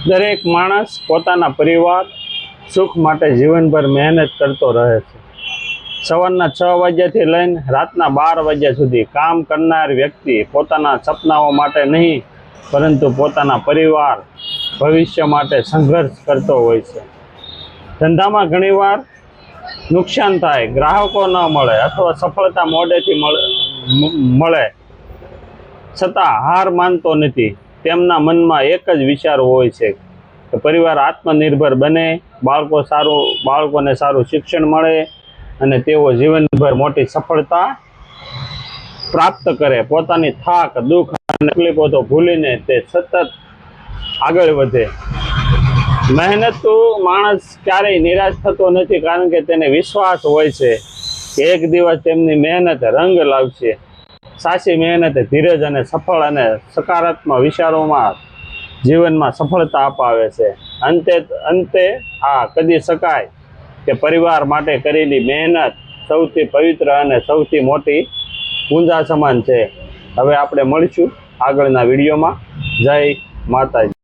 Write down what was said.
દરેક માણસ પોતાના પરિવાર સુખ માટે જીવનભર મહેનત કરતો રહે છે. સવારના 6 વાગ્યાથી લઈને રાતના 12 વાગ્યા સુધી કામ કરનાર વ્યક્તિ પોતાના સપનાઓ માટે નહીં, પરંતુ પોતાના પરિવાર, ભવિષ્ય માટે સંઘર્ષ કરતો હોય છે. ધંધામાં ઘણીવાર નુકસાન થાય, ગ્રાહકો ન મળે અથવા સફળતા મોડેથી મળે, છતાં હાર માનતો નથી. તેમના મનમાં એક જ વિચાર હોય છે કે પરિવાર આત્મનિર્ભર બને, બાળકોને સારું શિક્ષણ મળે અને તેઓ જીવનભર મોટી સફળતા પ્રાપ્ત કરે. પોતાની થાક, દુઃખ અને તકલીફો તો ભૂલીને તે સતત આગળ વધે. મહેનતુ માણસ ક્યારેય નિરાશ થતો નથી, કારણ કે તેને વિશ્વાસ હોય છે કે એક દિવસ તેમની મહેનત રંગ લાવશે. સાચી મહેનત, ધીરજ અને સફળ અને સકારાત્મક વિચારોમાં જીવનમાં સફળતા અપાવે છે. અંતે આ કહી શકાય કે પરિવાર માટે કરેલી મહેનત સૌથી પવિત્ર અને સૌથી મોટી પૂંજા સમાન છે. હવે આપણે મળીશું આગળના વિડીયોમાં. જય માતાજી.